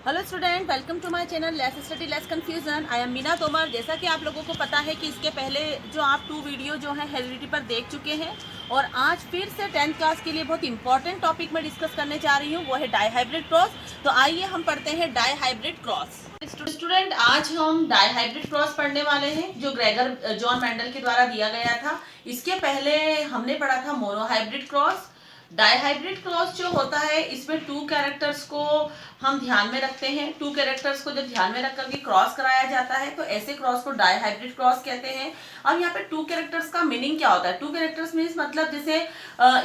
Hello student, welcome to my channel less study less confusion. I am Meena Tomar. जैसा कि आप लोगों को पता है कि इसके पहले जो आप 2 वीडियो जो है हेरिडिटी पर देख चुके हैं, और आज फिर से 10th क्लास के लिए बहुत इंपॉर्टेंट टॉपिक में डिस्कस करने जा रही हूँ, वो है डाईहाइब्रिड क्रॉस। तो आइए हम पढ़ते हैं डाईहाइब्रिड क्रॉस। स्टूडेंट, आज हम डाईहाइब्रिड क्रॉस पढ़ने वाले हैं जो ग्रेगर जॉन मेंडल के द्वारा दिया गया था। इसके पहले हमने पढ़ा था मोनोहाइब्रिड क्रॉस। डाईहाइब्रिड क्रॉस जो होता है, इसमें 2 कैरेक्टर्स को हम ध्यान में रखते हैं। 2 कैरेक्टर्स को जब ध्यान में रख करके क्रॉस कराया जाता है तो ऐसे क्रॉस को डाईहाइब्रिड क्रॉस कहते हैं। अब यहाँ पे 2 कैरेक्टर्स का मीनिंग क्या होता है? 2 कैरेक्टर्स मीन्स मतलब जैसे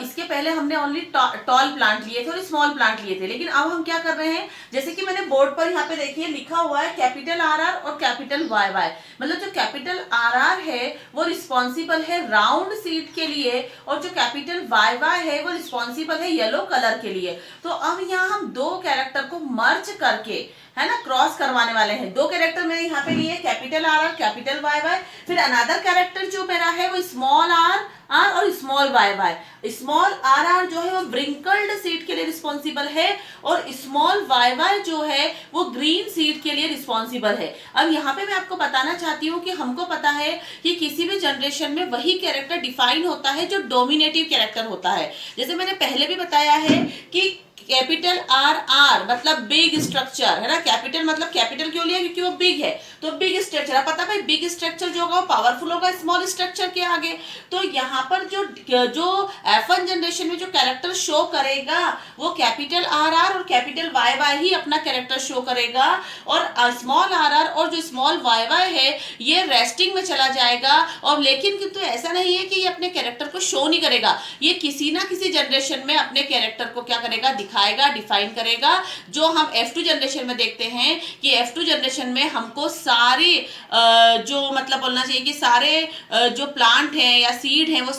इसके पहले हमने ओनली टॉल प्लांट लिए थे और स्मॉल प्लांट लिए थे, लेकिन अब हम क्या कर रहे हैं, जैसे कि मैंने बोर्ड पर यहाँ पे देखिए लिखा हुआ है कैपिटल आर आर और कैपिटल वाई वाई। मतलब जो कैपिटल आर आर है वो रिस्पॉन्सिबल है राउंड सीड के लिए, और जो कैपिटल वाई वाई है वो रिस्पॉन्सिबल है येलो कलर के लिए। तो अब यहाँ हम 2 कैरेक्टर को मर्ज करके, है ना, क्रॉस करवाने वाले हैं। 2 कैरेक्टर मैंने यहाँ पे लिए, capital R R capital Y Y. फिर अनदर कैरेक्टर जो मेरा है वो स्मॉल आर आर और small Y Y. Small R R जो है वो ब्रिंकल्ड सीड के लिए रिस्पॉन्सिबल है, और स्मॉल वाई वाई जो है वो ग्रीन सीड के लिए रिस्पॉन्सिबल है। अब यहाँ पे मैं आपको बताना चाहती हूँ कि हमको पता है कि किसी भी जनरेशन में वही कैरेक्टर डिफाइन होता है जो डोमिनेटिव कैरेक्टर होता है। जैसे मैंने पहले भी बताया है कि कैपिटल आर आर मतलब बिग स्ट्रक्चर, है ना। कैपिटल मतलब कैपिटल क्यों लिया? क्योंकि वो बिग है, तो बिग स्ट्रक्चर। पता भाई बिग स्ट्रक्चर जो होगा वो पावरफुल होगा स्मॉल स्ट्रक्चर के आगे। तो यहाँ पर जो F1 जनरेशन में जो कैरेक्टर शो करेगा वो कैपिटल आर आर और कैपिटल वाई वाई ही अपना कैरेक्टर शो करेगा, और स्मॉल आर आर और जो स्मॉल वाई वाई है ये रेस्टिंग में चला जाएगा। और लेकिन किंतु ऐसा नहीं है कि ये अपने कैरेक्टर को शो नहीं करेगा, ये किसी ना किसी जनरेशन में अपने कैरेक्टर को क्या करेगा, दिखाएगा, डिफाइन करेगा। जो हम F2 जनरेशन में देखते हैं कि F2 जनरेशन में हमको सारी जो मतलब बोलना चाहिए कि सारे जो प्लांट हैं या सीड हैं वो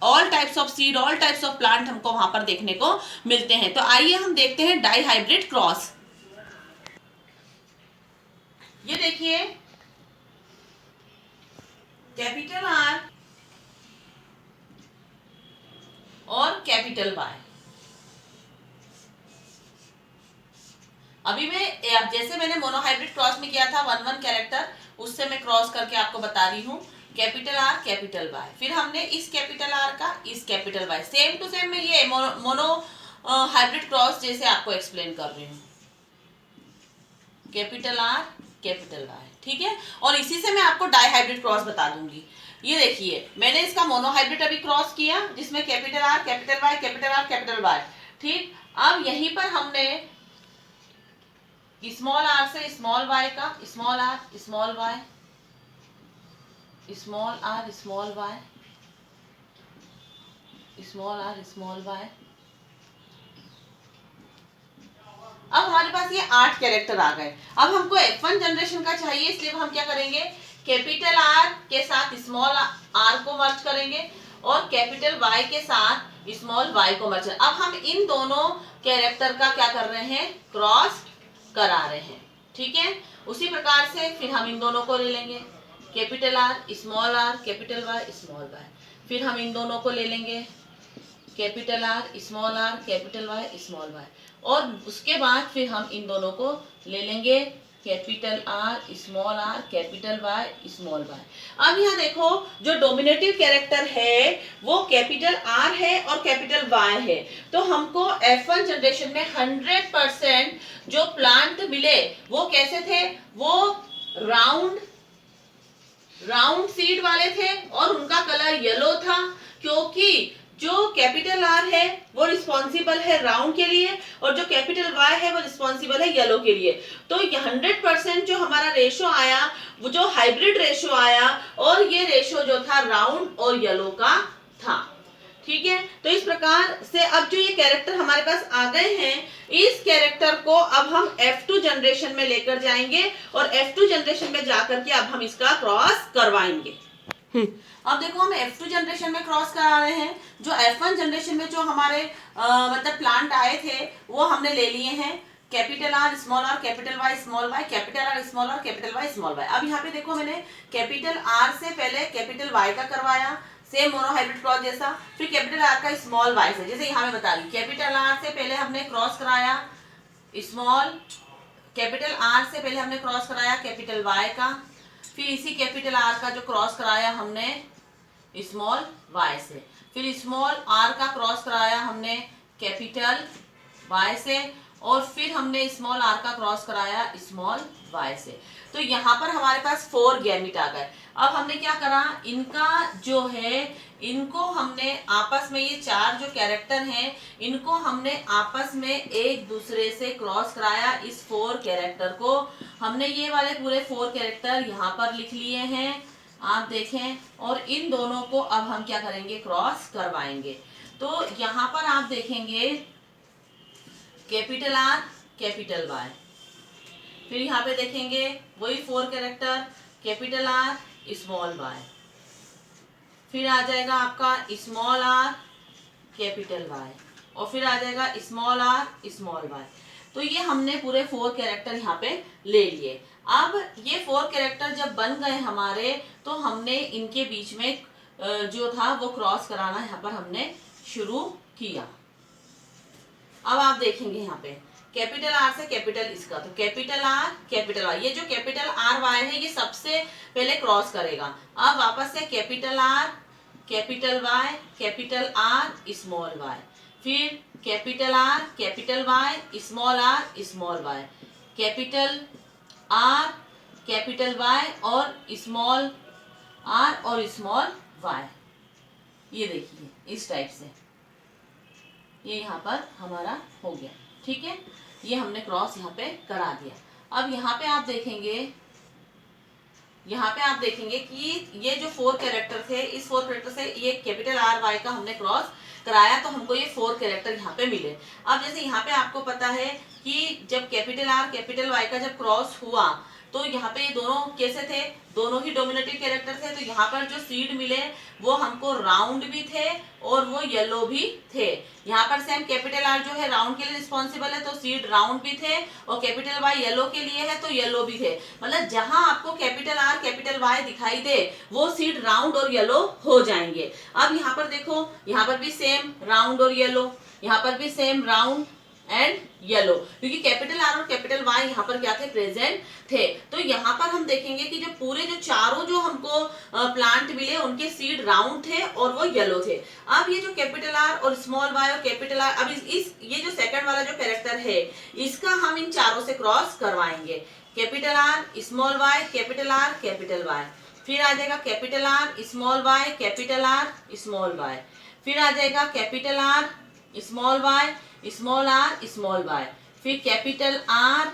all types of seed, all types of plant हमको वहां पर देखने को मिलते हैं। तो आइए हम देखते हैं डाईहाइब्रिड क्रॉस। ये देखिए कैपिटल आर और कैपिटल वाई। अभी मैं जैसे मैंने मोनोहाइब्रिड क्रॉस में किया था 1-1 कैरेक्टर, उससे मैं क्रॉस करके आपको बता रही हूँ कैपिटल आर कैपिटल वाई। फिर हमने इस कैपिटल आर का इस capital Y, same to same मैं ये मोनो हाइब्रिड क्रॉस जैसे आपको एक्सप्लेन कर रही हूँ, कैपिटल आर कैपिटल वाई, ठीक है। और इसी से मैं आपको डाई हाइब्रिड क्रॉस बता दूंगी। ये देखिए मैंने इसका मोनोहाइब्रिड अभी क्रॉस किया जिसमें capital R capital Y capital R capital Y, ठीक। अब यहीं पर हमने स्मॉल आर से स्मॉल वाई का small R small Y small R small Y small R small Y. अब हमारे पास ये 8 कैरेक्टर आ गए। अब हमको F1 जनरेशन का चाहिए, इसलिए हम क्या करेंगे, कैपिटल आर के साथ स्मॉल आर को मर्ज करेंगे और कैपिटल वाई के साथ स्मॉल वाई को मर्ज करेंगे। अब हम इन दोनों कैरेक्टर का क्या कर रहे हैं, क्रॉस करा रहे हैं, ठीक है। उसी प्रकार से फिर हम इन दोनों को ले लेंगे, capital R capital Y small Y. फिर हम इन दोनों को ले लेंगे, capital R capital Y small Y. और उसके बाद फिर हम इन दोनों को ले लेंगे, capital R capital Y small Y. अब यहाँ देखो जो डोमिनेटिव कैरेक्टर है वो कैपिटल आर है और कैपिटल वाई है। तो हमको F1 जनरेशन में 100% जो प्लांट मिले वो कैसे थे, वो राउंड सीड वाले थे और उनका कलर येलो था, क्योंकि जो कैपिटल आर है वो रिस्पॉन्सिबल है राउंड के लिए और जो कैपिटल वाई है वो रिस्पॉन्सिबल है येलो के लिए। तो 100% जो हमारा रेशो आया वो जो हाइब्रिड रेशो आया, और ये रेशो जो था राउंड और येलो का था, ठीक है। तो इस प्रकार से अब जो ये कैरेक्टर हमारे पास आ गए हैं, इस कैरेक्टर को अब हम F2 जनरेशन में लेकर जाएंगे और F2 जनरेशन में जाकर के अब हम इसका क्रॉस करवाएंगे। अब देखो हम F2 जनरेशन में क्रॉस करा रहे हैं। जो F1 जनरेशन में जो हमारे मतलब प्लांट आए थे वो हमने ले लिए हैं, capital R capital Y small Y capital R capital Y small Y. अब यहाँ पे देखो मैंने कैपिटल आर से पहले कैपिटल वाई का करवाया, सेम मोनोहाइब्रिड क्रॉस जैसा। फिर कैपिटल आर का स्मॉल वाई से, जैसे यहाँ मैं बता रही हूँ कैपिटल आर से पहले हमने क्रॉस कराया स्मॉल कैपिटल आर से पहले हमने क्रॉस कराया कैपिटल वाई का, फिर इसी कैपिटल आर का जो क्रॉस कराया हमने स्मॉल वाई से, फिर स्मॉल आर का क्रॉस कराया हमने कैपिटल वाई से, और फिर हमने स्मॉल आर का क्रॉस कराया स्मॉल वाई से। तो यहाँ पर हमारे पास 4 गैमेट आ गए। अब हमने क्या करा, इनका जो है इनको हमने आपस में, ये 4 जो कैरेक्टर हैं इनको हमने आपस में एक दूसरे से क्रॉस कराया। इस 4 कैरेक्टर को हमने ये वाले पूरे 4 कैरेक्टर यहाँ पर लिख लिए हैं, आप देखें, और इन दोनों को अब हम क्या करेंगे, क्रॉस करवाएंगे। तो यहाँ पर आप देखेंगे कैपिटल आर कैपिटल वाई, फिर यहाँ पे देखेंगे वही 4 character capital R small Y, फिर आ जाएगा आपका स्मॉल आर कैपिटल वाई, और फिर आ जाएगा स्मॉल आर स्मॉल वाई। तो ये हमने पूरे 4 कैरेक्टर यहाँ पे ले लिए। अब ये 4 कैरेक्टर जब बन गए हमारे, तो हमने इनके बीच में जो था वो क्रॉस कराना यहाँ पर हमने शुरू किया। अब आप देखेंगे यहाँ पे कैपिटल आर से कैपिटल इसका, तो कैपिटल आर कैपिटल वाई, ये जो कैपिटल आर वाई है ये सबसे पहले क्रॉस करेगा। अब वापस से capital R capital Y capital R small Y, फिर capital R capital Y small R small Y, capital R capital Y और स्मॉल आर और स्मॉल वाई। ये देखिए इस टाइप से ये यहाँ पर हमारा हो गया, ठीक है। ये हमने क्रॉस यहाँ पे करा दिया। अब यहाँ पे आप देखेंगे कि ये जो 4 कैरेक्टर थे, इस 4 कैरेक्टर से ये कैपिटल आर वाई का हमने क्रॉस कराया, तो हमको ये 4 कैरेक्टर यहाँ पे मिले। अब जैसे यहाँ पे आपको पता है कि जब कैपिटल आर कैपिटल वाई का जब क्रॉस हुआ, तो यहाँ पे ये दोनों कैसे थे, दोनों ही डोमिनेटिव कैरेक्टर थे। तो यहाँ पर जो सीड मिले वो हमको राउंड भी थे और वो येलो भी थे। यहाँ पर सेम कैपिटल आर जो है राउंड के लिए रिस्पॉन्सिबल है, तो सीड राउंड भी थे, और कैपिटल वाई येलो के लिए है तो येलो भी थे। मतलब जहां आपको कैपिटल आर कैपिटल वाई दिखाई दे वो सीड राउंड और येलो हो जाएंगे। अब यहाँ पर देखो, यहाँ पर भी सेम राउंड और येलो, यहाँ पर भी सेम राउंड एंड येलो, क्योंकि कैपिटल आर और कैपिटल वाई यहाँ पर क्या थे, प्रेजेंट थे। तो यहाँ पर हम देखेंगे कि जो पूरे जो चारों जो हमको प्लांट मिले उनके सीड राउंड थे और वो येलो थे। अब ये जो कैपिटल आर और स्मॉल वाई और कैपिटल आर, अब ये जो सेकंड वाला जो कैरेक्टर है इसका हम इन चारों से क्रॉस करवाएंगे। Capital R small Y capital R capital Y, फिर आ जाएगा capital R small Y capital R small Y, फिर आ जाएगा capital R small Y small R small Y, फिर capital R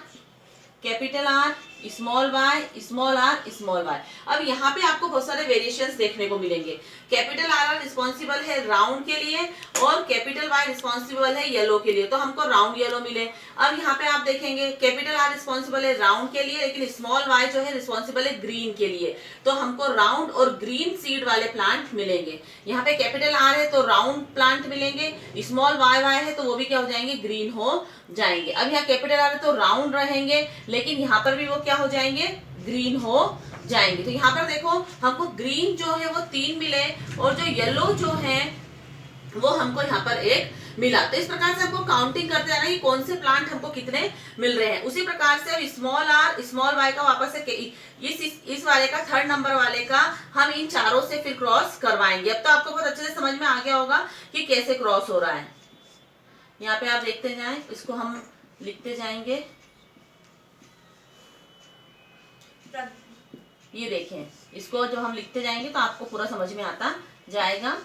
small Y small R small Y. अब यहाँ पे आपको बहुत सारे वेरिएशंस देखने को मिलेंगे। कैपिटल आर रिस्पॉन्सिबल है राउंड के लिए और कैपिटल वाई रिस्पॉन्सिबल है येलो के लिए, तो हमको राउंड येलो मिले। अब यहाँ पे आप देखेंगे कैपिटल आर रिस्पॉन्सिबल है राउंड के लिए, लेकिन स्मॉल वाई जो है रिस्पॉन्सिबल है ग्रीन के लिए, तो हमको राउंड और ग्रीन सीड वाले प्लांट मिलेंगे। यहाँ पे कैपिटल आर है तो राउंड प्लांट मिलेंगे, स्मॉल वाई है तो वो भी क्या हो जाएंगे, ग्रीन हो जाएंगे। अब यहाँ कैपिटल आर है तो राउंड रहेंगे, लेकिन यहाँ पर भी वो क्या हो जाएंगे, ग्रीन हो जाएंगे। तो यहाँ पर देखो हमको ग्रीन जो है वो 3 मिले और जो येलो जो है वो हमको यहाँ पर 1 मिला। तो इस प्रकार से हमको काउंटिंग करते रहना कि कौन से प्लांट हमको कितने मिल रहे हैं। उसी प्रकार से अब स्मॉल आर स्मॉल वाई का वापस से इस वाले का 3rd नंबर वाले का हम इन चारों से फिर क्रॉस करवाएंगे। अब तो आपको बहुत अच्छे से समझ में आ गया होगा कि कैसे क्रॉस हो रहा है। यहाँ पे आप देखते जाएं, इसको हम लिखते जाएंगे। ये देखें, इसको जो हम लिखते जाएंगे तो आपको पूरा समझ में आता जाएगा।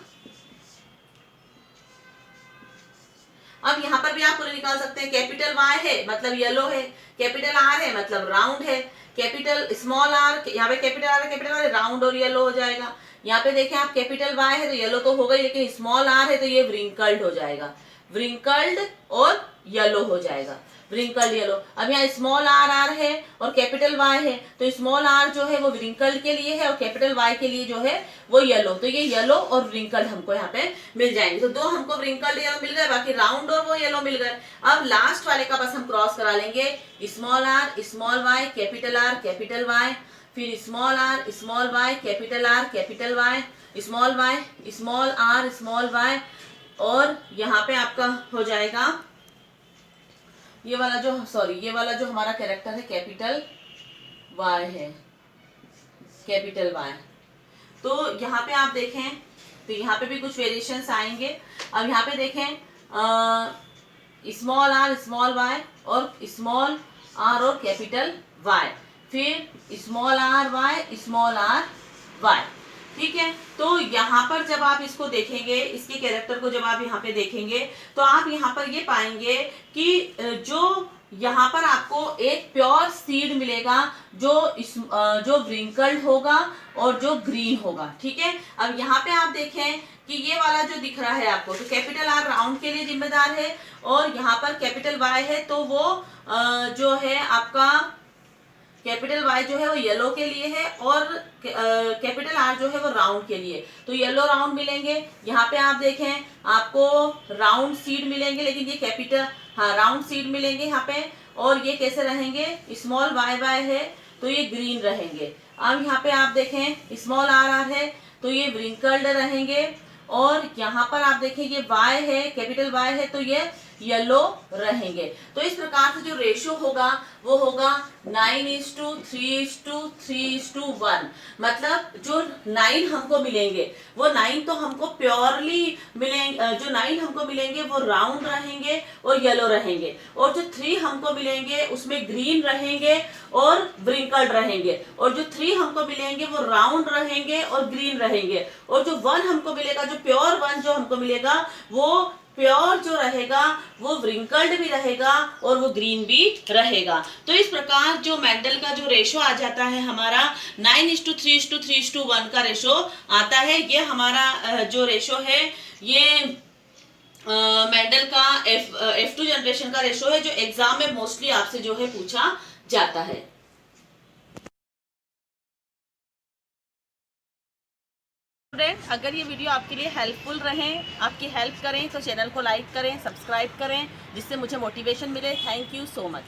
अब यहाँ पर भी आप पूरे निकाल सकते हैं। कैपिटल वाई है मतलब येलो है, कैपिटल आर है मतलब राउंड है, कैपिटल स्मॉल आर, यहाँ पे कैपिटल आर है कैपिटल आर राउंड और येलो हो जाएगा। यहाँ पे देखें आप कैपिटल वाई है तो येलो तो हो गई, लेकिन स्मॉल आर है तो ये व्रिंकल्ड हो जाएगा, व्रिंकल्ड और येलो हो जाएगा, व्रिंकल्ड येलो। अब यहाँ स्मॉल आर है और कैपिटल वाई है, तो स्मॉल आर जो है वो व्रिंकल्ड के लिए है और कैपिटल वाई के लिए जो है वो येलो, तो ये येलो और व्रिंकल्ड हमको यहाँ पे मिल जाएंगे। तो 2 हमको व्रिंकल्ड येलो मिल गए, बाकी राउंड और वो येलो मिल गए। अब लास्ट वाले का बस हम क्रॉस करा लेंगे, small R small Y capital Y, फिर small R small Y capital Y, small R small Y, और यहाँ पे आपका हो जाएगा ये वाला जो ये वाला जो हमारा कैरेक्टर है कैपिटल वाई है, कैपिटल वाई। तो यहाँ पे आप देखें तो यहाँ पे भी कुछ वेरिएशंस आएंगे। अब यहाँ पे देखें स्मॉल आर स्मॉल वाई और स्मॉल आर और कैपिटल वाई, फिर small R Y small R Y, ठीक है। तो यहाँ पर जब आप इसको देखेंगे, इसके कैरेक्टर को जब आप यहाँ पे देखेंगे तो आप यहाँ पर ये पाएंगे कि जो यहाँ पर आपको एक प्योर सीड मिलेगा जो व्रिंकल्ड होगा और जो ग्रीन होगा, ठीक है। अब यहाँ पे आप देखें कि ये वाला जो दिख रहा है आपको, तो कैपिटल आर राउंड के लिए जिम्मेदार है और यहाँ पर कैपिटल वाई है, तो वो जो है आपका कैपिटल वाई जो है वो येलो के लिए है और कैपिटल आर जो है वो राउंड के लिए। तो येलो राउंड मिलेंगे। यहाँ पे आप देखें आपको राउंड सीड मिलेंगे, लेकिन ये कैपिटल राउंड सीड मिलेंगे यहाँ पे। और ये कैसे रहेंगे, स्मॉल वाई वाई है तो ये ग्रीन रहेंगे। अब यहाँ पे आप देखें स्मॉल आर आर है तो ये व्रिंकल्ड रहेंगे। और यहाँ पर आप देखें ये वाई है, कैपिटल वाई है तो ये येलो रहेंगे। तो इस प्रकार से जो रेशियो होगा वो होगा 9:3:3:1। मतलब जो 9 हमको मिलेंगे वो 9 तो हमको प्योरली मिलेंगे, जो 9 हमको मिलेंगे वो राउंड रहेंगे और येलो रहेंगे। और जो 3 हमको मिलेंगे उसमें ग्रीन रहेंगे और व्रिंकल्ड रहेंगे। और जो 3 हमको मिलेंगे वो राउंड रहेंगे और ग्रीन रहेंगे। और जो 1 हमको मिलेगा, जो प्योर 1 जो हमको मिलेगा वो प्योर जो रहेगा वो व्रिंकल्ड भी रहेगा और वो ग्रीन भी रहेगा। तो इस प्रकार जो मेंडल का जो रेशो आ जाता है हमारा 9:3:3:1 का रेशो आता है। ये हमारा जो रेशो है ये मेंडल का F2 जनरेशन का रेशो है, जो एग्जाम में मोस्टली आपसे जो है पूछा जाता है। स्टूडेंट, अगर ये वीडियो आपके लिए हेल्पफुल रहे, आपकी हेल्प करें तो चैनल को लाइक करें, सब्सक्राइब करें, जिससे मुझे मोटिवेशन मिले। Thank you so much.